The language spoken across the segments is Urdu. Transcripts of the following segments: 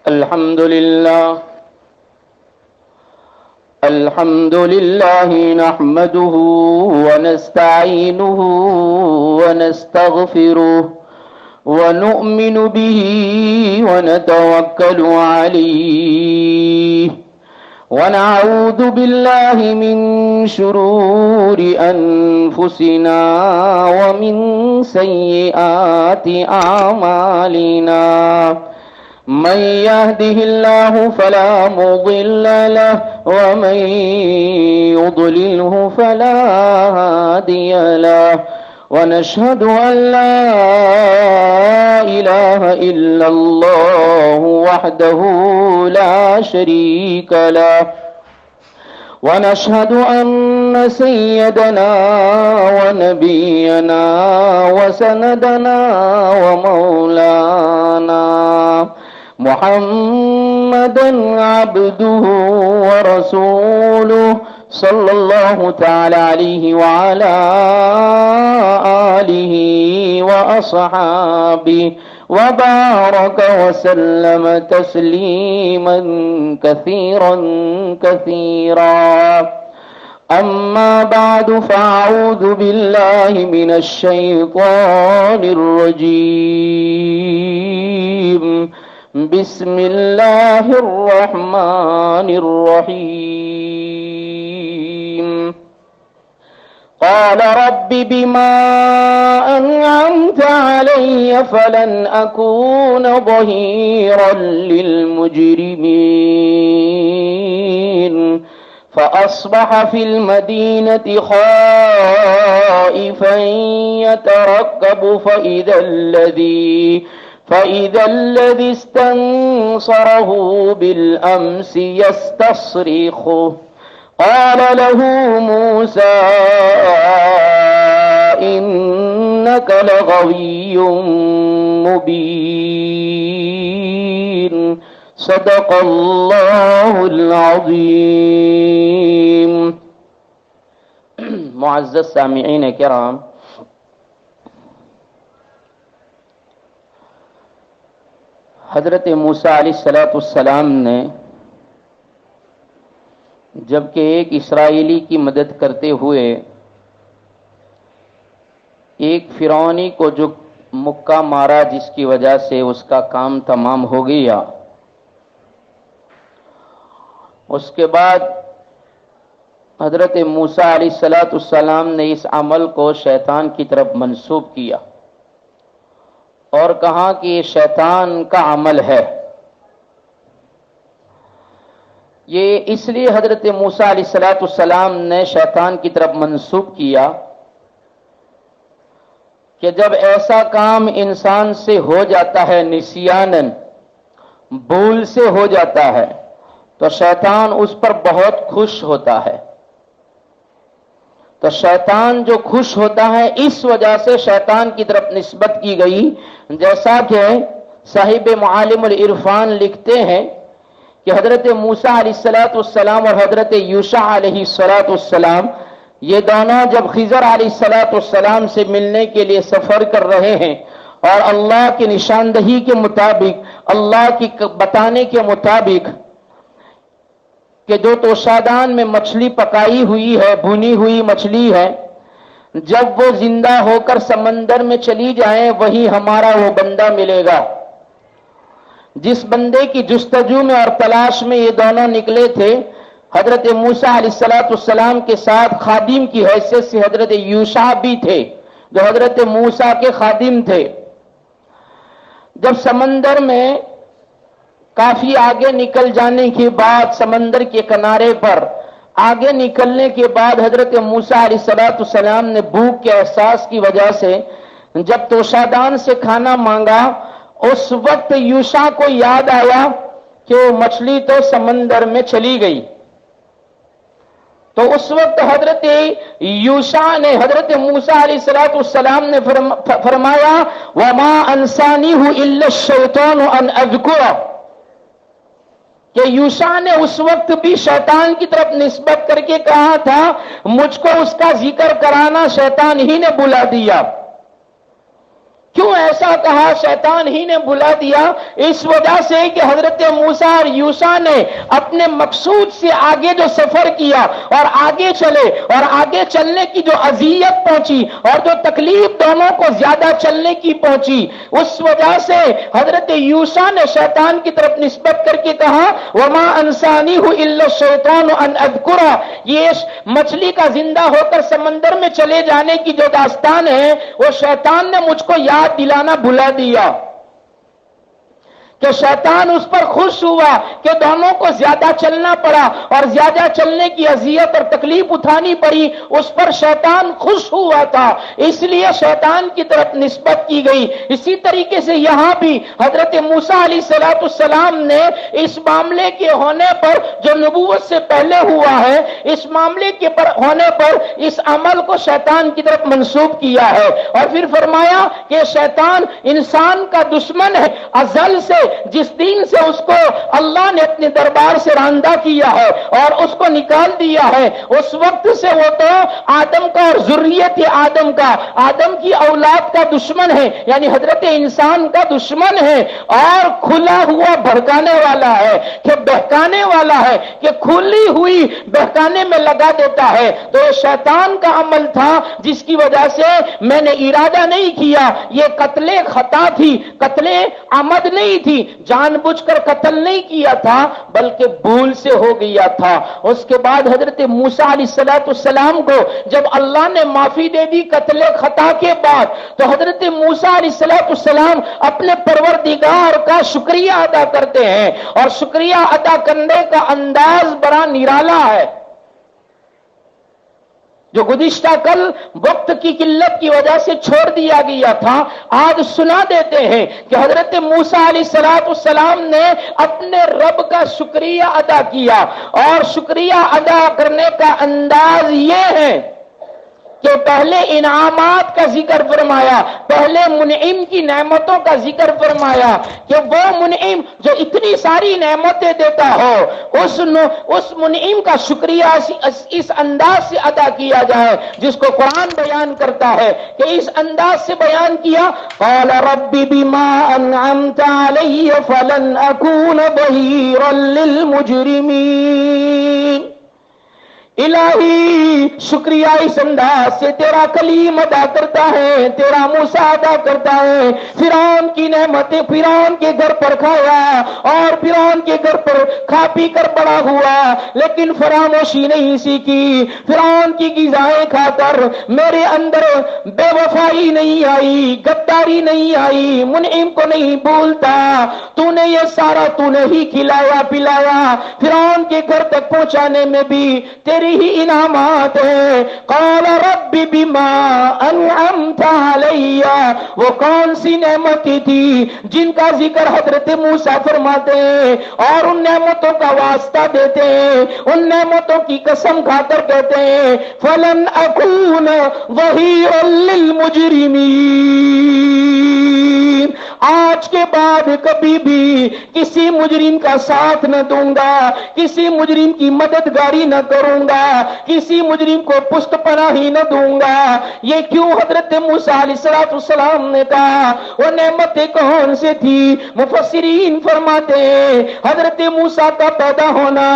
الحمد لله نحمده ونستعينه ونستغفره ونؤمن به ونتوكل عليه ونعوذ بالله من شرور أنفسنا ومن سيئات أعمالنا من يهده الله فلا مضل له ومن يضلله فلا هادي له ونشهد أن لا إله إلا الله وحده لا شريك له ونشهد أن سيدنا ونبينا وسندنا ومولانا محمدا عبده ورسوله صلى الله تعالى عليه وعلى آله وأصحابه وبارك وسلم تسليما كثيرا كثيرا أما بعد فأعوذ بالله من الشيطان الرجيم بسم الله الرحمن الرحيم قال رب بما أنعمت علي فلن أكون ظهيرا للمجرمين فأصبح في المدينة خائفا يترقب فإذا الذي استنصره بالأمس يستصرخه قال له موسى إنك لغوي مبين صدق اللہ العظیم۔ معزز سامعین کرام، حضرت موسیٰ علیہ السلام نے جبکہ ایک اسرائیلی کی مدد کرتے ہوئے ایک فرعونی کو جو مکہ مارا جس کی وجہ سے اس کا کام تمام ہو گیا، اس کے بعد حضرت موسیٰ علیہ السلام نے اس عمل کو شیطان کی طرف منسوب کیا اور کہا کہ یہ شیطان کا عمل ہے۔ یہ اس لیے حضرت موسیٰ علیہ السلام نے شیطان کی طرف منسوب کیا کہ جب ایسا کام انسان سے ہو جاتا ہے، نسیاناً، بھول سے ہو جاتا ہے، تو شیطان اس پر بہت خوش ہوتا ہے۔ تو شیطان جو خوش ہوتا ہے، اس وجہ سے شیطان کی طرف نسبت کی گئی، جیسا کہ صاحب معالم العرفان لکھتے ہیں کہ حضرت موسیٰ علیہ السلام اور حضرت یوشع علیہ السلام یہ دونوں جب خضر علیہ السلام سے ملنے کے لیے سفر کر رہے ہیں اور اللہ کی نشاندہی کے مطابق، اللہ کی بتانے کے مطابق کہ جو توشادان میں مچھلی پکائی ہوئی ہے، بھنی ہوئی مچھلی ہے، جب وہ زندہ ہو کر سمندر میں چلی جائیں وہی ہمارا وہ بندہ ملے گا۔ جس بندے کی جستجو میں اور تلاش میں یہ دونوں نکلے تھے، حضرت موسیٰ علیہ السلام کے ساتھ خادم کی حیثیت سے حضرت یوشع بھی تھے جو حضرت موسیٰ کے خادم تھے۔ جب سمندر میں کافی آگے نکل جانے کے بعد، سمندر کے کنارے پر آگے نکلنے کے بعد حضرت موسیٰ علیہ السلام نے بھوک کے احساس کی وجہ سے جب توشادان سے کھانا مانگا، اس وقت یوشع کو یاد آیا کہ وہ مچھلی تو سمندر میں چلی گئی۔ تو اس وقت حضرت یوشع نے حضرت موسیٰ علیہ السلام نے فرمایا وَمَا أَنْسَانِهُ إِلَّا الشَّيْطَانُ أَنْ أَذْكُرَهُ، کہ یوشع نے اس وقت بھی شیطان کی طرف نسبت کر کے کہا تھا مجھ کو اس کا ذکر کرانا شیطان ہی نے بلا دیا۔ کیوں ایسا کہا؟ شیطان ہی نے بلا دیا، اس وجہ سے کہ حضرت موسیٰ اور یوشع نے اپنے مقصود سے آگے جو سفر کیا اور آگے چلے، اور آگے چلنے کی جو اذیت پہنچی اور جو تکلیف دونوں کو زیادہ چلنے کی پہنچی، اس وجہ سے حضرت یوشع نے شیطان کی طرف نسبت کر کے کہا وما انسانیہ الا الشیطان ان اذکرہ، یہ مچھلی کا زندہ ہو کر سمندر میں چلے جانے کی جو داستان ہے وہ شیطان نے مجھ کو یاد دلانا بھلا دیا، کہ شیطان اس پر خوش ہوا کہ دونوں کو زیادہ چلنا پڑا اور زیادہ چلنے کی اذیت اور تکلیف اٹھانی پڑی، اس پر شیطان خوش ہوا تھا، اس لیے شیطان کی طرف نسبت کی گئی۔ اسی طریقے سے یہاں بھی حضرت موسیٰ علیہ السلام نے اس معاملے کے ہونے پر جو نبوت سے پہلے ہوا ہے، اس معاملے کے ہونے پر اس عمل کو شیطان کی طرف منسوب کیا ہے، اور پھر فرمایا کہ شیطان انسان کا دشمن ہے ازل سے، جس دن سے اس کو اللہ نے اپنے دربار سے راندہ کیا ہے اور اس کو نکال دیا ہے، اس وقت سے وہ تو آدم کا اور ذریت آدم کا، آدم کی اولاد کا دشمن ہے، یعنی حضرت انسان کا دشمن ہے، اور کھلا ہوا بھڑکانے والا ہے، کہ بہکانے والا ہے، کہ کھلی ہوئی بہکانے میں لگا دیتا ہے۔ تو یہ شیطان کا عمل تھا جس کی وجہ سے میں نے ارادہ نہیں کیا، یہ قتل خطا تھی، قتل عمد نہیں تھی، جان بوجھ کر قتل نہیں کیا تھا بلکہ بھول سے ہو گیا تھا۔ اس کے بعد حضرت موسیٰ علیہ السلام کو جب اللہ نے معافی دے دی قتل خطا کے بعد، تو حضرت موسیٰ علیہ السلام اپنے پروردگار کا شکریہ ادا کرتے ہیں، اور شکریہ ادا کرنے کا انداز بڑا نرالا ہے، جو گزشتہ کل وقت کی قلت کی وجہ سے چھوڑ دیا گیا تھا، آج سنا دیتے ہیں کہ حضرت موسیٰ علیہ السلام نے اپنے رب کا شکریہ ادا کیا، اور شکریہ ادا کرنے کا انداز یہ ہے کہ پہلے انعامات کا ذکر فرمایا، پہلے منعم کی نعمتوں کا ذکر فرمایا، کہ وہ منعم جو اتنی ساری نعمتیں دیتا ہو، اس منعم کا شکریہ اس انداز سے ادا کیا جائے جس کو قرآن بیان کرتا ہے، کہ اس انداز سے بیان کیا قال رب بما انعمت علی فلن اکون ظہیرا للمجرمین۔ الہی شکریہ اس انداز سے تیرا کلیم ادا کرتا ہے، تیرا موسیٰ ادا کرتا ہے۔ فرعون کی نعمتیں فرعون کے گھر پر کھایا اور فرعون کے گھر پر کھا پی کر بڑا ہوا، لیکن فراموشی نہیں سیکھی، فرعون کی غذائیں کھا کر میرے اندر بے وفائی نہیں آئی، غداری نہیں آئی، منعم کو نہیں بھولتا، تو نے یہ سارا تو نے ہی کھلایا پلایا، فرعون کے گھر تک پہنچانے میں بھی تیری ہی انعامات ہیں۔ قال رب بما انعمت علی، وہ کون سی نعمتیں تھی جن کا ذکر حضرت موسیٰ فرماتے ہیں اور ان نعمتوں کا واسطہ دیتے ہیں، ان نعمتوں کی قسم کھا کر کہتے ہیں فلن اکون ظہیرا للمجرمین، آج کے بعد کبھی بھی کسی مجرم کا ساتھ نہ دوں گا، کسی مجرم کی مددگاری نہ کروں گا، کسی مجرم کو پشت پناہی نہ دوں گا۔ یہ کیوں حضرت موسیٰ علیہ السلام نے کہا؟ وہ نعمتیں کون سے تھی؟ مفسرین فرماتے ہیں حضرت موسیٰ کا پیدا ہونا،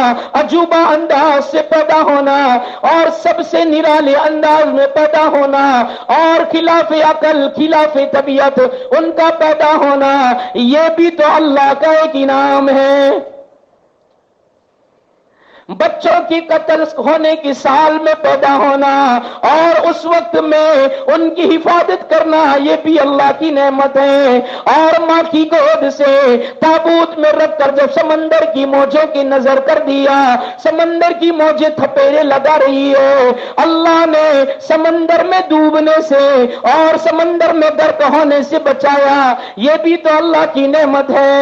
عجوبہ انداز سے پیدا ہونا، اور سب سے نرالے انداز میں پیدا ہونا، اور خلاف عقل خلاف طبیعت ان کا پیدا ہونا، یہ بھی تو اللہ کا ایک انعام ہے۔ بچوں کی قتل ہونے کی سال میں پیدا ہونا اور اس وقت میں ان کی حفاظت کرنا، یہ بھی اللہ کی نعمت ہے۔ اور ماں کی گود سے تابوت میں رکھ کر جب سمندر کی موجوں کی نظر کر دیا، سمندر کی موجیں تھپیرے لگا رہی ہے، اللہ نے سمندر میں ڈوبنے سے اور سمندر میں غرق ہونے سے بچایا، یہ بھی تو اللہ کی نعمت ہے۔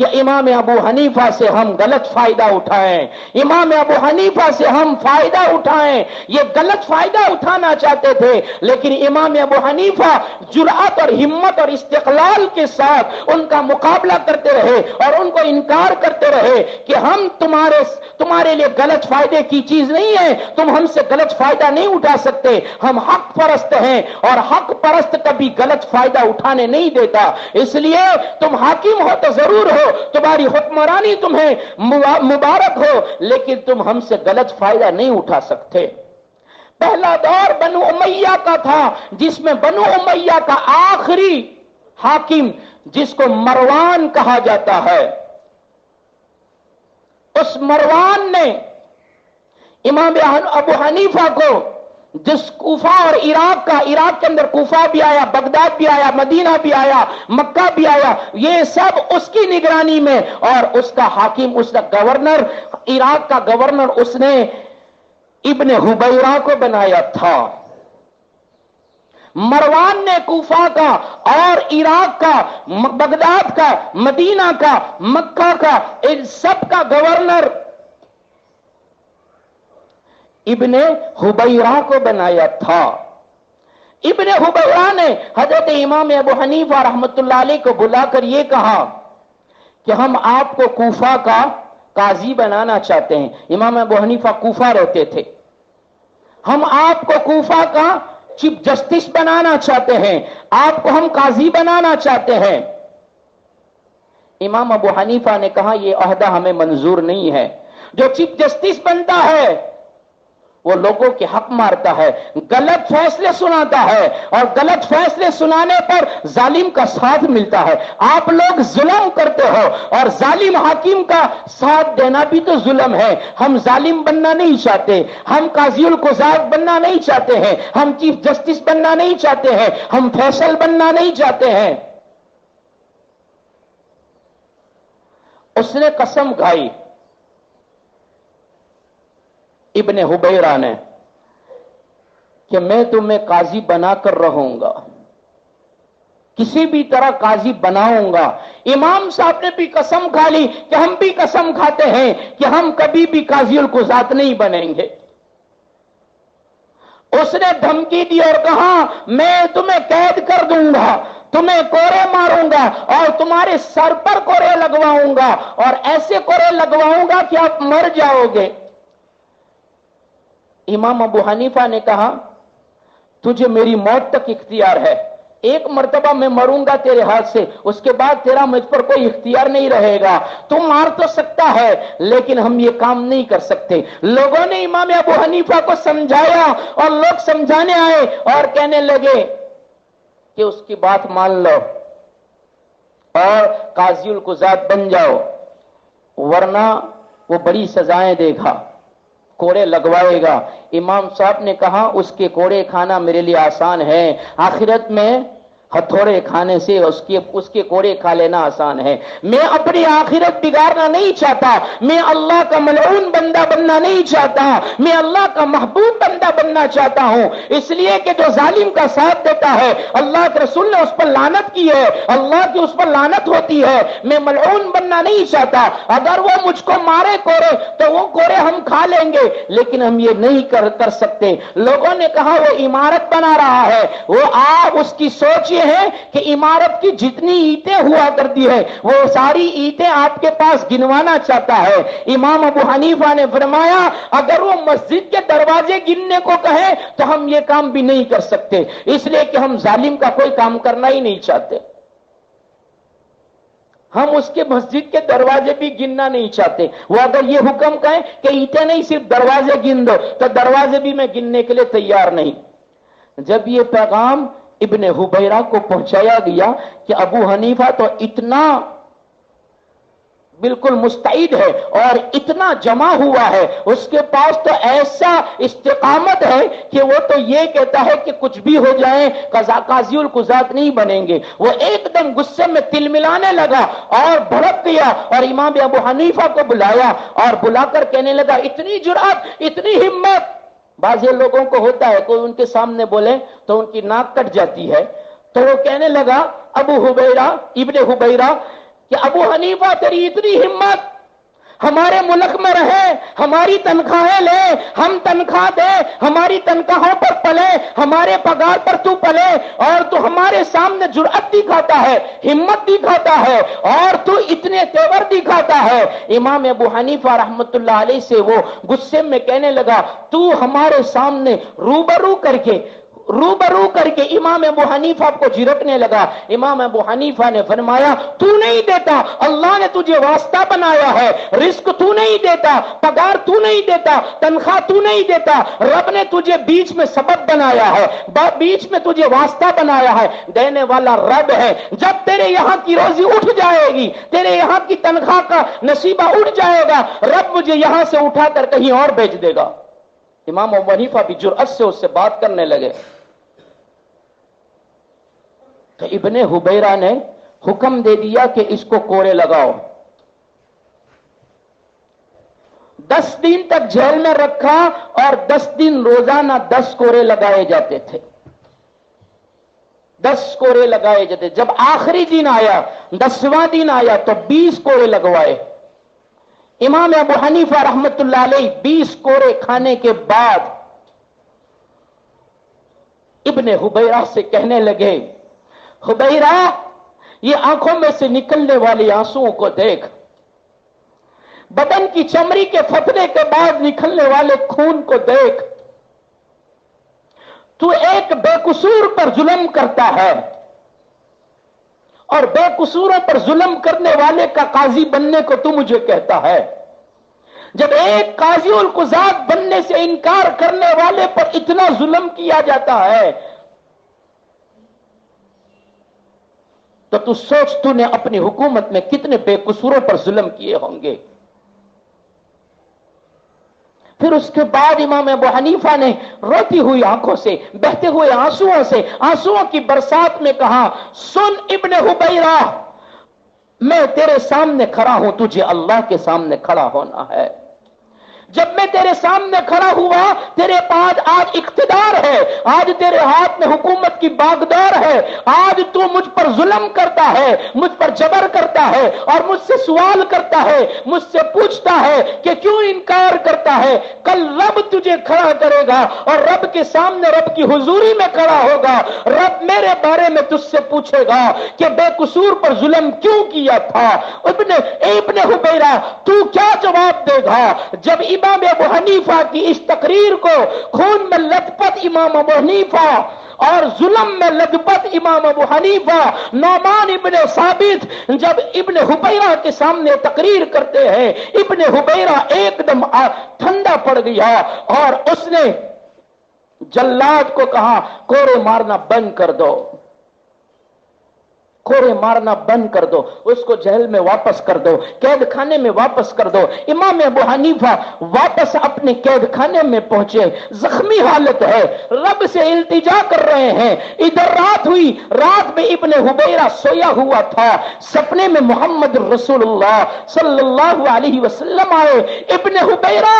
کہ امام ابو حنیفہ سے ہم غلط فائدہ اٹھائیں، امام ابو حنیفہ سے ہم فائدہ اٹھائیں۔ یہ غلط فائدہ اٹھانا چاہتے تھے، لیکن امام ابو حنیفہ جرأت اور ہمت اور استقلال کے ساتھ ان کا مقابلہ کرتے رہے اور ان کو انکار کرتے رہے کہ ہم تمہارے لیے غلط فائدے کی چیز نہیں ہے، تم ہم سے غلط فائدہ نہیں اٹھا سکتے، ہم حق پرست ہیں اور حق پرست کبھی غلط فائدہ اٹھانے نہیں دیتا، اس لیے تم حاکم ہو تو ضرور ہو، تمہاری حکمرانی تمہیں مبارک ہو، لیکن تم ہم سے غلط فائدہ نہیں اٹھا سکتے۔ پہلا دور بنو امیہ کا تھا، جس میں بنو امیہ کا آخری حاکم جس کو مروان کہا جاتا ہے، اس مروان نے امام ابو حنیفہ کو، جس کوفہ اور عراق کے اندر کوفہ بھی آیا، بغداد بھی آیا، مدینہ بھی آیا، مکہ بھی آیا، یہ سب اس کی نگرانی میں، اور اس کا حاکم، اس کا گورنر، عراق کا گورنر اس نے ابن حبیرہ کو بنایا تھا۔ مروان نے کوفہ کا اور عراق کا، بغداد کا، مدینہ کا، مکہ کا، ان سب کا گورنر ابن حبیرہ کو بنایا تھا۔ ابن حبیرہ نے حضرت امام ابو حنیفہ رحمت اللہ علیہ کو بلا کر یہ کہا کہ ہم آپ کو کوفہ کا قاضی بنانا چاہتے ہیں۔ امام ابو حنیفہ کوفہ رہتے تھے، ہم آپ کو کوفہ کا چیف جسٹس بنانا چاہتے ہیں، آپ کو ہم قاضی بنانا چاہتے ہیں۔ امام ابو حنیفہ نے کہا یہ عہدہ ہمیں منظور نہیں ہے، جو چیف جسٹس بنتا ہے وہ لوگوں کے حق مارتا ہے، غلط فیصلے سناتا ہے، اور غلط فیصلے سنانے پر ظالم کا ساتھ ملتا ہے۔ آپ لوگ ظلم کرتے ہو، اور ظالم حاکم کا ساتھ دینا بھی تو ظلم ہے۔ ہم ظالم بننا نہیں چاہتے، ہم قاضی القضات بننا نہیں چاہتے ہیں، ہم چیف جسٹس بننا نہیں چاہتے ہیں، ہم فیصل بننا نہیں چاہتے ہیں۔ اس نے قسم کھائی ابن حبیرہ نے کہ میں تمہیں قاضی بنا کر رہوں گا، کسی بھی طرح قاضی بناؤں گا۔ امام صاحب نے بھی قسم کھا لی کہ ہم بھی قسم کھاتے ہیں کہ ہم کبھی بھی قاضی القضات نہیں بنیں گے۔ اس نے دھمکی دی اور کہا میں تمہیں قید کر دوں گا، تمہیں کوڑے ماروں گا اور تمہارے سر پر کوڑے لگواؤں گا، اور ایسے کوڑے لگواؤں گا کہ آپ مر جاؤ گے۔ امام ابو حنیفہ نے کہا تجھے میری موت تک اختیار ہے، ایک مرتبہ میں مروں گا تیرے ہاتھ سے، اس کے بعد تیرا مجھ پر کوئی اختیار نہیں رہے گا، تم مار تو سکتا ہے لیکن ہم یہ کام نہیں کر سکتے۔ لوگوں نے امام ابو حنیفہ کو سمجھایا اور لوگ سمجھانے آئے اور کہنے لگے کہ اس کی بات مان لو اور قاضی القضات بن جاؤ، ورنہ وہ بڑی سزائیں دے گا، کوڑے لگوائے گا۔ امام صاحب نے کہا اس کے کوڑے کھانا میرے لیے آسان ہے، آخرت میں ہتھوڑے کھانے سے اس کے کوڑے کھا لینا آسان ہے۔ میں اپنی آخرت بگاڑنا نہیں چاہتا، میں اللہ کا ملعون بندہ بننا نہیں چاہتا، میں اللہ کا محبوب بندہ بننا چاہتا ہوں، اس لیے کہ جو ظالم کا ساتھ دیتا ہے اللہ کے رسول نے اس پر لعنت کی ہے، اللہ کی اس پر لعنت ہوتی ہے۔ میں ملعون بننا نہیں چاہتا، اگر وہ مجھ کو مارے کوڑے تو وہ کوڑے ہم کھا لیں گے، لیکن ہم یہ نہیں کر سکتے۔ لوگوں نے کہا وہ عمارت بنا رہا ہے، وہ آپ اس کی سوچ ہے کہ عمارت کی جتنی اینٹیں ہوا کرتی ہے وہ ساری اینٹیں آپ کے پاس گنوانا چاہتا ہے۔ امام ابو حنیفہ نے فرمایا اگر وہ مسجد کے دروازے گننے کو کہے تو ہم یہ کام بھی نہیں کر سکتے، اس لیے کہ ہم ظالم کا کوئی کام کرنا ہی نہیں چاہتے، ہم اس کے مسجد کے دروازے بھی گننا نہیں چاہتے۔ وہ اگر یہ حکم کہیں کہ اینٹیں نہیں صرف دروازے گن دو تو دروازے بھی میں گننے کے لیے تیار نہیں۔ جب یہ پیغام ابن حبیرہ کو پہنچایا گیا کہ ابو حنیفہ تو اتنا بالکل مستعد ہے اور اتنا جمع ہوا ہے، اس کے پاس تو ایسا استقامت ہے کہ وہ تو یہ کہتا ہے کہ کچھ بھی ہو جائے قاضی القضات نہیں بنیں گے، وہ ایک دم غصے میں تل ملانے لگا اور بھڑک گیا اور امام ابو حنیفہ کو بلایا اور بلا کر کہنے لگا اتنی جرأت، اتنی ہمت۔ بعض لوگوں کو ہوتا ہے کوئی ان کے سامنے بولے تو ان کی ناک کٹ جاتی ہے، تو وہ کہنے لگا ابو حبیرہ ابن حبیرہ کہ ابو حنیفہ تیری اتنی ہمت، ہمارے ملک میں رہے، ہماری تنخواہیں لے، ہم تنخواہ دے، ہماری تنخواہوں پر پلے، ہمارے پگار پر تو پلے، اور تو ہمارے سامنے جرأت دکھاتا ہے، ہمت دکھاتا ہے، اور تو اتنے تیور دکھاتا ہے۔ امام ابو حنیفہ رحمت اللہ علیہ سے وہ غصے میں کہنے لگا، تو ہمارے سامنے روبرو کر کے امام ابو حنیفہ کو جھڑکنے لگا۔ امام ابو حنیفہ نے فرمایا، تو نہیں دیتا، اللہ نے تجھے واسطہ بنایا ہے، رزق تو نہیں دیتا، پگار تو نہیں دیتا، تنخواہ تو نہیں دیتا، رب نے تجھے بیچ میں سبب بنایا ہے، بیچ میں تجھے واسطہ بنایا ہے، دینے والا رب ہے۔ جب تیرے یہاں کی روزی اٹھ جائے گی، تیرے یہاں کی تنخواہ کا نصیبہ اٹھ جائے گا، رب مجھے یہاں سے اٹھا کر کہیں اور بیچ دے گا۔ امام ابو حنیفہ بھی جرأت سے اس سے بات کرنے لگے تو ابن حبیرہ نے حکم دے دیا کہ اس کو کوڑے لگاؤ۔ 10 دن تک جیل میں رکھا اور 10 دن روزانہ 10 کوڑے لگائے جاتے تھے، 10 کوڑے لگائے جاتے۔ جب آخری دن آیا، 10واں دن آیا تو 20 کوڑے لگوائے۔ امام ابو حنیفہ رحمت اللہ علیہ 20 کوڑے کھانے کے بعد ابن حبیرہ سے کہنے لگے، حبیرہ یہ آنکھوں میں سے نکلنے والے آنسوؤں کو دیکھ، بدن کی چمڑی کے پھٹنے کے بعد نکلنے والے خون کو دیکھ، تو ایک بے قصور پر ظلم کرتا ہے، اور بے قصوروں پر ظلم کرنے والے کا قاضی بننے کو تو مجھے کہتا ہے۔ جب ایک قاضی القضات بننے سے انکار کرنے والے پر اتنا ظلم کیا جاتا ہے تو سوچ تو نے اپنی حکومت میں کتنے بے قصوروں پر ظلم کیے ہوں گے۔ پھر اس کے بعد امام ابو حنیفہ نے روتی ہوئی آنکھوں سے، بہتے ہوئے آنسوؤں کی برسات میں کہا، سن ابن حبیرہ، میں تیرے سامنے کھڑا ہوں، تجھے اللہ کے سامنے کھڑا ہونا ہے۔ جب میں تیرے سامنے کھڑا ہوا، تیرے پاس آج اقتدار ہے، آج تیرے ہاتھ میں حکومت کی باغدار ہے، آج تو مجھ پر ظلم کرتا ہے، مجھ پر جبر کرتا ہے، اور مجھ سے سوال کرتا ہے، مجھ سے پوچھتا ہے کہ کیوں انکار کرتا ہے۔ کل رب تجھے کھڑا کرے گا اور رب کے سامنے، رب کی حضوری میں کھڑا ہوگا، رب میرے بارے میں تجھ سے پوچھے گا کہ بے قصور پر ظلم کیوں کیا تھا۔ ابن حبیرہ تو کیا جواب دے گا جب امام ابو حنیفہ کی اس تقریر کو خون میں لطپت امام ابو حنیفہ اور ظلم میں لطپت امام ابو حنیفہ نعمان ابن ثابت جب ابن حبیرہ کے سامنے تقریر کرتے ہیں، ابن حبیرہ ایک دم ٹھنڈا پڑ گیا اور اس نے جلاد کو کہا، کوڑے مارنا بند کر دو، کوڑے مارنا بند کر دو، اس کو جیل میں واپس کر دو، قید خانے میں واپس کر دو۔ امام ابو حنیفہ واپس اپنے قید خانے میں پہنچے، زخمی حالت ہے، رب سے التجا کر رہے ہیں۔ ادھر رات ہوئی، رات میں ابن حبیرہ سویا ہوا تھا، سپنے میں محمد رسول اللہ صلی اللہ علیہ وسلم آئے۔ ابن حبیرہ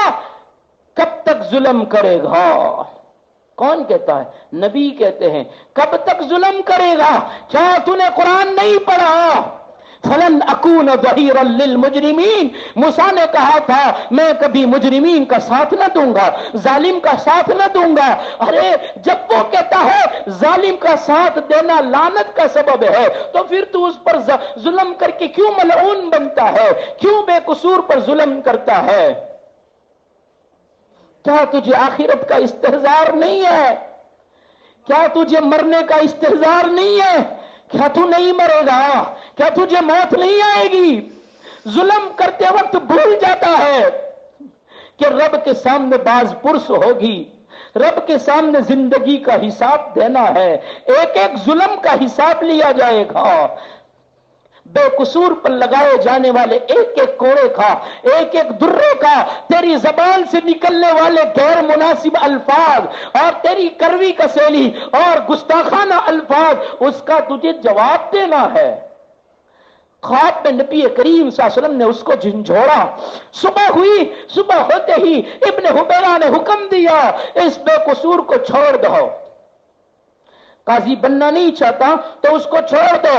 کب تک ظلم کرے گا؟ کون کہتا ہے؟ نبی کہتے ہیں، کب تک ظلم کرے گا؟ کیا تو نے قرآن نہیں پڑھا؟ فلن اکون ظہیرا للمجرمین، موسیٰ نے کہا تھا میں کبھی مجرمین کا ساتھ نہ دوں گا، ظالم کا ساتھ نہ دوں گا۔ ارے جب وہ کہتا ہے ظالم کا ساتھ دینا لعنت کا سبب ہے، تو پھر تو اس پر ظلم کر کے کیوں ملعون بنتا ہے؟ کیوں بے قصور پر ظلم کرتا ہے؟ کیا تجھے آخرت کا استحضار نہیں ہے؟ کیا تجھے مرنے کا استحضار نہیں ہے؟ کیا تو نہیں مرے گا؟ کیا تجھے موت نہیں آئے گی؟ ظلم کرتے وقت بھول جاتا ہے کہ رب کے سامنے باز پرس ہوگی، رب کے سامنے زندگی کا حساب دینا ہے، ایک ایک ظلم کا حساب لیا جائے گا۔ بے قصور پر لگائے جانے والے ایک ایک کوڑے کا، ایک ایک درے کا، تیری زبان سے نکلنے والے غیر مناسب الفاظ اور تیری کڑوی کسیلی اور گستاخانہ الفاظ، اس کا تجھے جواب دینا ہے۔ خواب میں نبی کریم صلی اللہ علیہ وسلم نے اس کو جھنجھوڑا۔ صبح ہوئی، صبح ہوتے ہی ابن حبیرہ نے حکم دیا، اس بے قصور کو چھوڑ دو، قاضی بننا نہیں چاہتا تو اس کو چھوڑ دو۔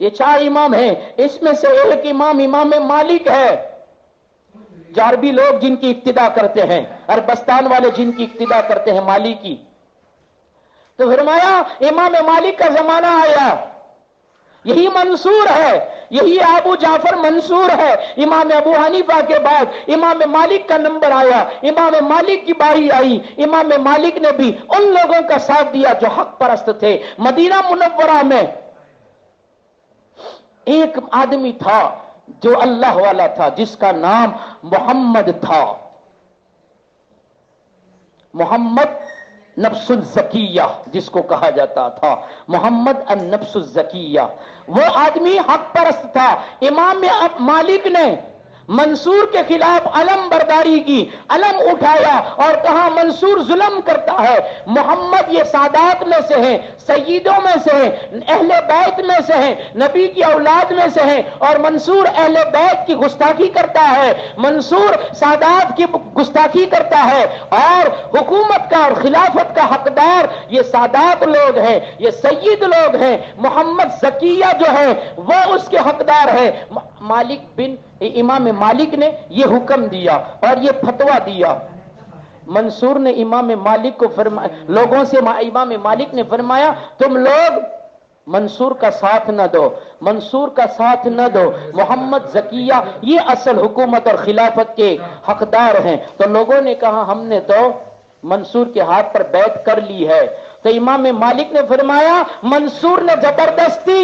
یہ 4 امام ہیں، اس میں سے ایک امام امام مالک ہے، جو عربی لوگ جن کی اقتدا کرتے ہیں، عربستان والے جن کی اقتدا کرتے ہیں مالکی. تو فرمایا امام مالک کا زمانہ آیا، یہی منصور ہے، یہی ابو جعفر منصور ہے. امام ابو حنیفہ کے بعد امام مالک کا نمبر آیا، امام مالک کی باری آئی. امام مالک نے بھی ان لوگوں کا ساتھ دیا جو حق پرست تھے. مدینہ منورہ میں ایک آدمی تھا جو اللہ والا تھا، جس کا نام محمد تھا، محمد نفس الزکیہ جس کو کہا جاتا تھا، محمد النفس الزکیہ. وہ آدمی حق پرست تھا. امام مالک نے منصور کے خلاف علم برداری کی، علم اٹھایا اور کہا منصور ظلم کرتا ہے. محمد یہ سادات میں سے ہیں، سیدوں میں سے ہیں، اہل بیت میں سے ہیں، نبی کی اولاد میں سے ہیں، اور منصور اہل بیت کی گستاخی کرتا ہے، منصور سادات کی گستاخی کرتا ہے، اور حکومت کا اور خلافت کا حقدار یہ سادات لوگ ہیں، یہ سید لوگ ہیں. محمد زکیہ جو ہے وہ اس کے حقدار ہے. مالک بن امام مالک نے یہ حکم دیا اور یہ فتویٰ دیا. منصور نے امام مالک کو فرمایا، لوگوں سے امام مالک نے فرمایا تم لوگ منصور کا ساتھ نہ دو، منصور کا ساتھ نہ دو، محمد زکیہ یہ اصل حکومت اور خلافت کے حقدار ہیں. تو لوگوں نے کہا ہم نے تو منصور کے ہاتھ پر بیعت کر لی ہے. تو امام مالک نے فرمایا منصور نے زبردستی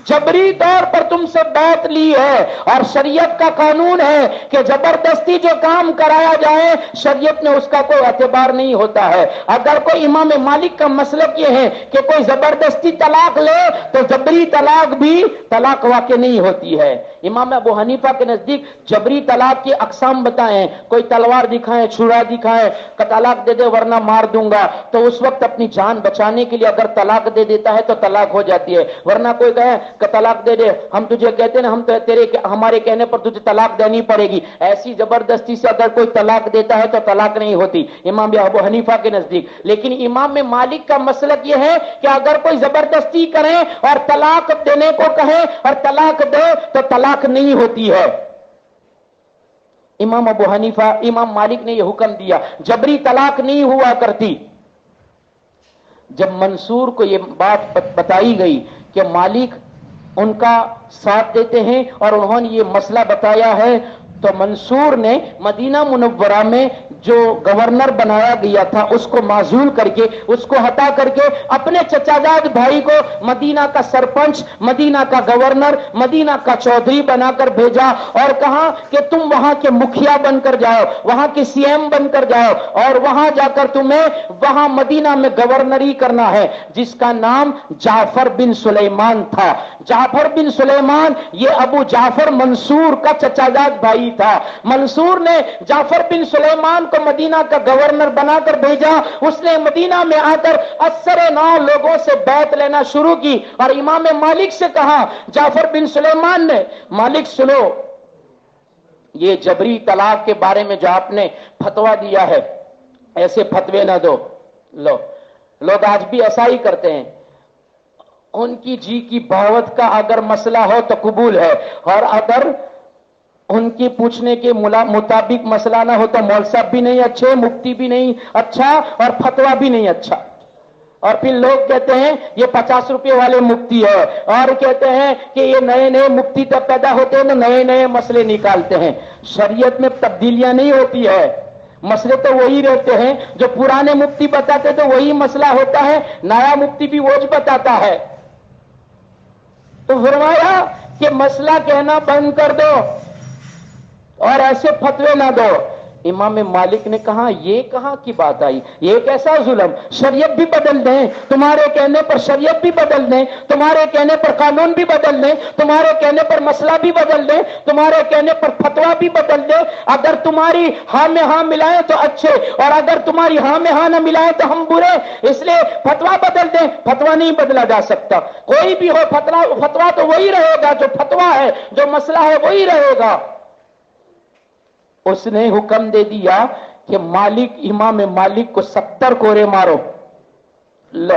جبری طور پر تم سے بیعت لی ہے، اور شریعت کا قانون ہے کہ زبردستی جو کام کرایا جائے شریعت میں اس کا کوئی اعتبار نہیں ہوتا ہے. اگر کوئی امام مالک کا مسلک یہ ہے کہ کوئی زبردستی طلاق لے تو جبری طلاق بھی طلاق واقع نہیں ہوتی ہے. امام ابو حنیفہ کے نزدیک جبری طلاق کی اقسام بتائیں، کوئی تلوار دکھائیں، چھڑا دکھائیں کہ طلاق دے دے ورنہ مار دوں گا، تو اس وقت اپنی جان بچانے کے لیے اگر طلاق دے دیتا ہے تو طلاق ہو جاتی ہے. ورنہ کوئی کہے کہ طلاق دے دے، ہم تجھے کہتے ہیں ہم ہمارے کہنے پر تجھے طلاق دینی پڑے گی، ایسی زبردستی سے اگر کوئی طلاق دیتا ہے تو طلاق نہیں ہوتی امام ابو حنیفہ کے نزدیک. لیکن امام مالک کا مسلک یہ ہے کہ اگر کوئی زبردستی کرے اور طلاق دینے کو کہے اور طلاق دے تو طلاق نہیں ہوتی ہے. امام ابو حنیفہ امام مالک نے یہ حکم دیا، جبری طلاق نہیں ہوا کرتی. جب منصور کو یہ بات بتائی گئی کہ مالک ان کا ساتھ دیتے ہیں اور انہوں نے یہ مسئلہ بتایا ہے، تو منصور نے مدینہ منورہ میں جو گورنر بنایا گیا تھا اس کو معزول کر کے، اس کو ہٹا کر کے اپنے چچا زاد بھائی کو مدینہ کا سرپنچ، مدینہ کا گورنر، مدینہ کا چودھری بنا کر بھیجا اور کہا کہ تم وہاں کے مکھیا بن کر جاؤ، وہاں کے سی ایم بن کر جاؤ، اور وہاں جا کر تمہیں وہاں مدینہ میں گورنری کرنا ہے. جس کا نام جعفر بن سلیمان تھا. جعفر بن سلیمان یہ ابو جعفر منصور کا چچا زاد بھائی تھا. منصور نے جعفر بن سلیمان کو مدینہ کا گورنر بنا کر بھیجا. اس نے مدینہ میں آ کر اثر نو لوگوں سے بیعت لینا شروع کی اور امام مالک سے کہا، جعفر بن سلیمان نے، مالک سنو، یہ جبری طلاق کے بارے میں جو آپ نے فتویٰ دیا ہے ایسے فتوے نہ دو. لو، لوگ آج بھی ایسا ہی کرتے ہیں، ان کی جی کی بغاوت کا اگر مسئلہ ہو تو قبول ہے، اور اگر ان کی پوچھنے کے مطابق مسئلہ نہ ہو تو مول صاحب بھی نہیں اچھے، مفتی بھی نہیں اچھا، اور فتویٰ بھی نہیں اچھا. اور پھر لوگ کہتے ہیں یہ 50 روپے والے مفتی ہے، اور کہتے ہیں کہ یہ نئے نئے مفتی تب پیدا ہوتے ہیں تو نئے نئے مسئلے نکالتے ہیں. شریعت میں تبدیلیاں نہیں ہوتی ہے، مسئلے تو وہی رہتے ہیں. جو پرانے مفتی بتاتے تو وہی مسئلہ ہوتا ہے، نیا مفتی بھی وہی بتاتا ہے. تو فرمایا کہ مسئلہ کہنا بند کر دو اور ایسے فتوے نہ دو. امام مالک نے کہا یہ کہاں کی بات آئی، یہ کیسا ظلم، شریعت بھی بدل دیں، تمہارے کہنے پر شریعت بھی بدل دیں، تمہارے کہنے پر قانون بھی بدل دیں، تمہارے کہنے پر مسئلہ بھی بدل دیں، تمہارے کہنے پر فتویٰ بھی بدل دیں. اگر تمہاری ہاں میں ہاں ملائیں تو اچھے، اور اگر تمہاری ہاں میں ہاں نہ ملائیں تو ہم برے، اس لیے فتویٰ بدل دیں. فتویٰ نہیں بدلا جا سکتا، کوئی بھی ہو فتویٰ تو وہی رہے گا، جو فتویٰ ہے جو مسئلہ ہے وہی رہے گا. اس نے حکم دے دیا کہ مالک، امام مالک کو 70 کوڑے مارو. لو،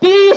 30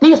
30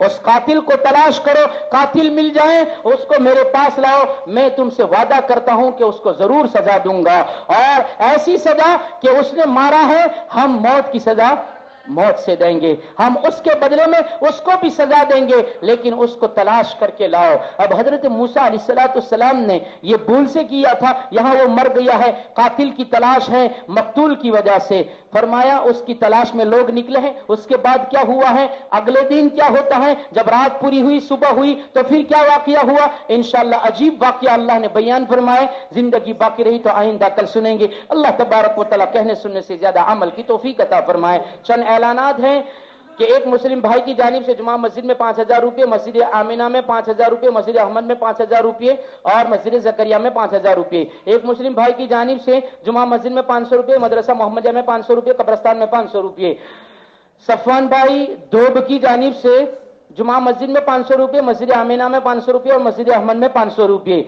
اس قاتل کو تلاش کرو، قاتل مل جائیں اس کو میرے پاس لاؤ، میں تم سے وعدہ کرتا ہوں کہ اس کو ضرور سزا دوں گا، اور ایسی سزا کہ اس نے مارا ہے ہم موت کی سزا موت سے دیں گے، ہم اس کے بدلے میں اس کو بھی سزا دیں گے، لیکن اس کو تلاش کر کے لاؤ۔ اب حضرت موسیٰ علیہ السلام نے یہ بھول سے کیا تھا، یہاں وہ مر گیا ہے، قاتل کی تلاش ہے مقتول کی وجہ سے، فرمایا اس کی تلاش میں لوگ نکلے ہیں، اس کے بعد کیا ہوا ہے، اگلے دن کیا ہوتا ہے، جب رات پوری ہوئی صبح ہوئی تو پھر کیا واقعہ ہوا، انشاءاللہ عجیب واقعہ اللہ نے بیان فرمائے، زندگی باقی رہی تو آئندہ کل سنیں گے، اللہ تبارک و تعالیٰ کہنے سننے سے زیادہ عمل کی توفیق عطا فرمائے۔ چند اعلانات ہیں کہ ایک مسلم بھائی کی جانب سے جمعہ مسجد میں 5,000 روپے، مسجد آمینہ میں 5,000 روپے، مسجد احمد میں 5,000 روپے اور مسجد زکریا میں 5,000 روپے۔ ایک مسلم بھائی کی جانب سے جمعہ مسجد میں 500 روپے، مدرسہ محمدیہ میں 500 روپے، قبرستان میں 500 روپے۔ صفوان بھائی دوب کی جانب سے جمعہ مسجد میں 500 روپے، مسجد آمینہ میں 500 روپے اور مسجد احمد میں 500 روپے۔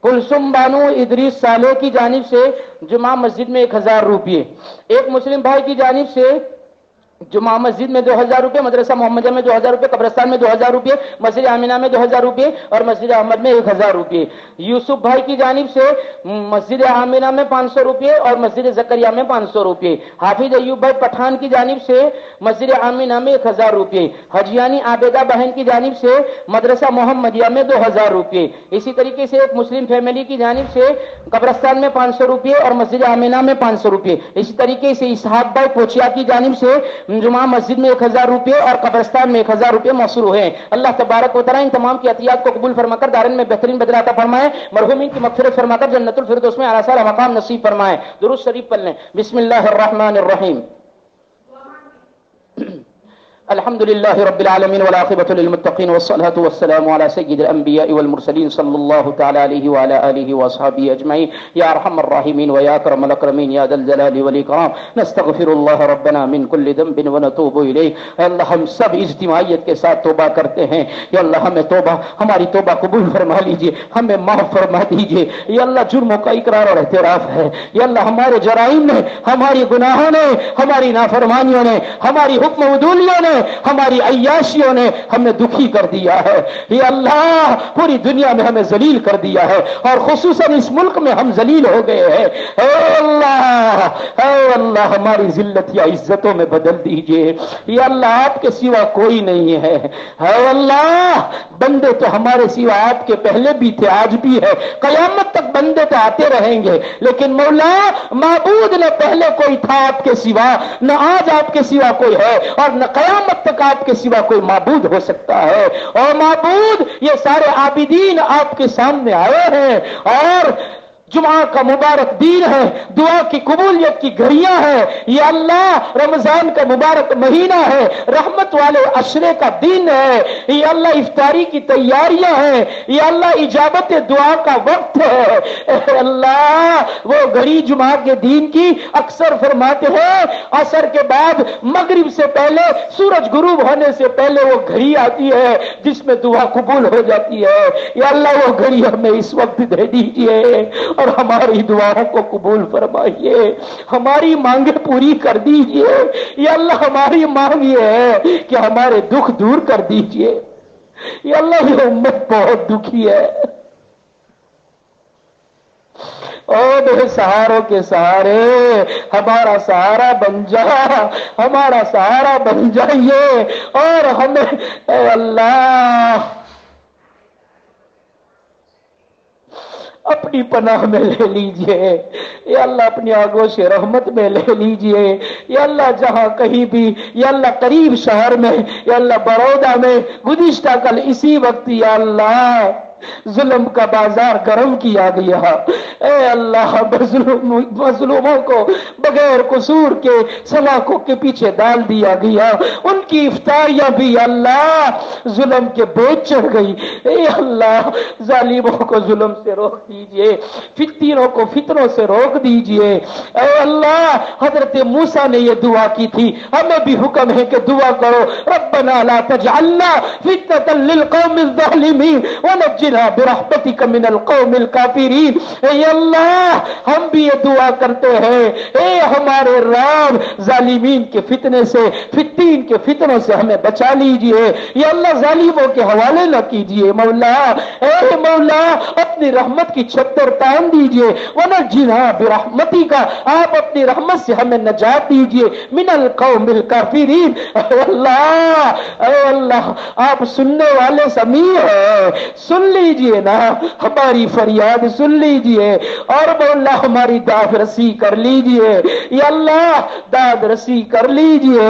کلثوم بانو ادریس صالح کی جانب سے جمعہ مسجد میں 1,000 روپے۔ ایک مسلم بھائی کی جانب سے جمعہ مسجد میں 2,000 روپے، مدرسہ محمدیہ میں 2,000 روپے، قبرستان میں 2,000 روپے، مسجد آمینہ میں 2,000 روپے اور مسجد احمد میں 1,000 روپے۔ یوسف بھائی کی جانب سے مسجد آمینہ میں 500 روپے اور مسجد زکریا میں 500 روپے۔ حافظ ایوب بھائی پٹھان کی جانب سے مسجد آمینہ میں 1,000 روپے۔ حجیانی عابدہ بہن کی جانب سے مدرسہ محمدیہ میں 2,000 روپے۔ اسی طریقے سے ایک مسلم فیملی کی جانب سے قبرستان میں 500 روپے اور مسجد آمینہ میں 500 روپے۔ اسی طریقے سے اسحاق بھائی پوچھیا کی جانب سے جمعہ مسجد میں 1,000 روپے اور قبرستان میں 1,000 روپے موصول ہوئے ہیں۔ اللہ تبارک و تعالیٰ ان تمام کی عطیات کو قبول فرما کر دارین میں بہترین بدلہ عطا فرمائے، مرحومین کی مغفرت فرما کر جنت الفردوس میں اعلیٰ سارا مقام نصیب فرمائے۔ درود شریف پڑھ لیں۔ بسم اللہ الرحمن الرحیم۔ الحمد لله رب العالمين والعاقبة للمتقين والصلاة والسلام على سيد الأنبياء والمرسلين صلى الله تعالى عليه وعلى آله وأصحابه أجمعين يا أرحم الراحمين ويا أكرم الأكرمين يا ذا الجلال والإكرام نستغفر الله ربنا من كل ذنب ونتوب إليه۔ اے اللہ ہم سب اجتماعیت کے ساتھ توبہ کرتے ہیں، یا اللہ ہمیں توبہ ہماری توبہ قبول فرما لیجئے، ہمیں معاف فرما دیجئے، یا اللہ جرموں کا اقرار اور اعتراف ہے، یا اللہ ہمارے جرائم نے، ہماری گناہوں نے، ہماری نافرمانیوں نے، ہماری حکم عدولیوں نے، ہماری عیاشیوں نے ہمیں دکھی کر دیا ہے، یا اللہ پوری دنیا میں ہمیں ذلیل کر دیا ہے اور خصوصاً اس ملک میں ہم ذلیل ہو گئے ہیں۔ اے اللہ ہماری ذلت یا عزتوں میں بدل دیجئے، یا اللہ آپ کے سوا کوئی نہیں ہے۔ اے اللہ بندے تو ہمارے سوا آپ کے پہلے بھی تھے، آج بھی ہے، قیامت تک بندے تو آتے رہیں گے، لیکن مولا معبود نہ پہلے کوئی تھا آپ کے سوا، نہ آج آپ کے سوا کوئی ہے اور نہ قیامت تک آپ کے سوا کوئی معبود ہو سکتا ہے۔ اور معبود یہ سارے عابدین آپ کے سامنے آئے ہیں، اور جمعہ کا مبارک دن ہے، دعا کی قبولیت کی گھڑیاں ہیں، یا اللہ رمضان کا مبارک مہینہ ہے، رحمت والے عشرے کا دن ہے، یا اللہ افطاری کی تیاریاں ہیں، یا اللہ اجابت دعا کا وقت ہے۔ اے اللہ وہ گھڑی جمعہ کے دن کی اکثر فرماتے ہیں عصر کے بعد مغرب سے پہلے سورج غروب ہونے سے پہلے وہ گھڑی آتی ہے جس میں دعا قبول ہو جاتی ہے، یا اللہ وہ گھڑی ہمیں اس وقت دے دیجئے اور ہماری دعاؤں کو قبول فرمائیے، ہماری مانگیں پوری کر دیجئے، یا اللہ ہماری مانگ یہ ہے کہ ہمارے دکھ دور کر دیجئے، یا اللہ یہ امت بہت دکھی ہے۔ او بے سہاروں کے سہارے ہمارا سہارا بن جا، ہمارا سہارا بن جائیے اور ہمیں اے اللہ اپنی پناہ میں لے لیجئے، یا اللہ اپنی آغوش رحمت میں لے لیجئے، یا اللہ جہاں کہیں بھی، یا اللہ قریب شہر میں، یا اللہ بڑودہ میں گزشتہ کل اسی وقت یا اللہ ظلم کا بازار گرم کیا گیا، اے اللہ مظلوموں کو بغیر قصور کے سلاخوں کے پیچھے ڈال دیا گیا، ان کی افطاریاں بھی اللہ ظلم کے بوجھ چڑھ گئی، اے اللہ ظالموں کو ظلم سے روک دیجئے، فتنوں کو فتنوں سے روک دیجئے، اے اللہ حضرت موسیٰ نے یہ دعا کی تھی، ہمیں بھی حکم ہے کہ دعا کرو ربنا لا تجعلنا فتنة للقوم الظالمين ونجنا ونجنا برحمتک من القوم الکافرین۔ اے اللہ ہم بھی یہ دعا کرتے ہیں، اے ہمارے رب ظالمین کے فتنے سے، فتین کے فتنوں سے ہمیں بچا لیجئے، یا اللہ ظالموں کے حوالے نہ کیجئے مولا، اے مولا اپنی رحمت کی چادر تان دیجئے، ونجنا برحمتک، آپ اپنی رحمت سے ہمیں نجات دیجئے، من القوم الکافرین۔ اے اللہ آپ سننے والے سمیع ہیں، سن لیجئے نا ہماری فریاد، سن لیجئے اور مولا ہماری داد رسی کر لیجئے، یا اللہ داد رسی کر لیجئے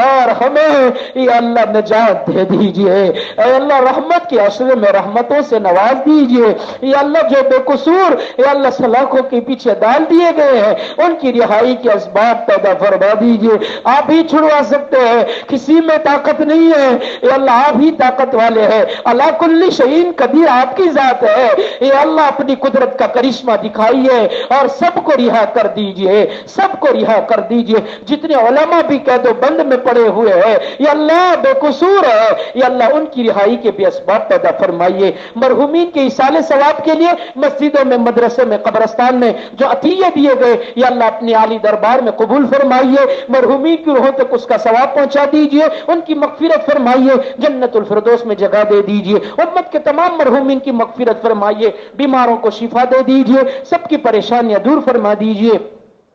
اور ہمیں یا اللہ نجات دے دیجئے، اے اللہ رحمت کے عشرے میں رحمتوں سے نواز دیجئے، یا اللہ جو بے قصور یا اللہ سلاخوں کے پیچھے ڈال دیے گئے ہیں ان کی رہائی کے اسباب پیدا فرما دیجئے، آپ ہی چھڑوا سکتے ہیں، کسی میں طاقت نہیں ہے، یا اللہ آپ ہی طاقت والے ہیں، اللہ کل شیء قدیر آپ کی ذات ہے، یا اللہ اپنی قدرت کا کرشمہ دکھائیے اور سب کو رہا کر دیجئے، سب کو رہا کر دیجئے، جتنے علماء بھی قید و بند میں پڑے ہوئے ہیں یا اللہ بے قصور ہے، یا اللہ ان کی رہائی کے بھی اسباب پیدا فرمائیے، مرحومین کے ایصال ثواب کے لیے مسجدوں میں، مدرسے میں، قبرستان میں جو عطیے دیے گئے یا اللہ اپنی عالی دربار میں قبول فرمائیے، مرحومین کی روحوں تک اس کا ثواب پہنچا دیجئے، ان کی مغفرت فرمائیے، جنت الفردوس میں جگہ دے دیجئے، امت کے تمام مرحومین کی مغفرت فرمائیے، بیماروں کو شفا دے دیجئے، سب کی پریشانیاں دور فرما دیجئے،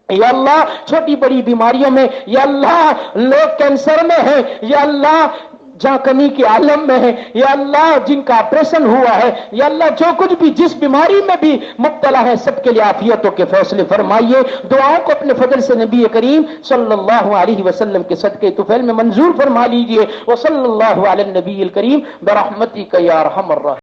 یا اللہ چھوٹی بڑی بیماریوں میں، یا اللہ لوگ کینسر میں ہیں، یا اللہ جاکنی کے عالم میں ہے، یا اللہ جن کا آپریشن ہوا ہے، یا اللہ جو کچھ بھی جس بیماری میں بھی مبتلا ہے سب کے لیے عافیتوں کے فیصلے فرمائیے، دعاؤں کو اپنے فضل سے نبی کریم صلی اللہ علیہ وسلم کے صدقے طفیل میں منظور فرما لیجئے، وصلی اللہ علی النبی الکریم برحمتک یا ارحم الراحمین۔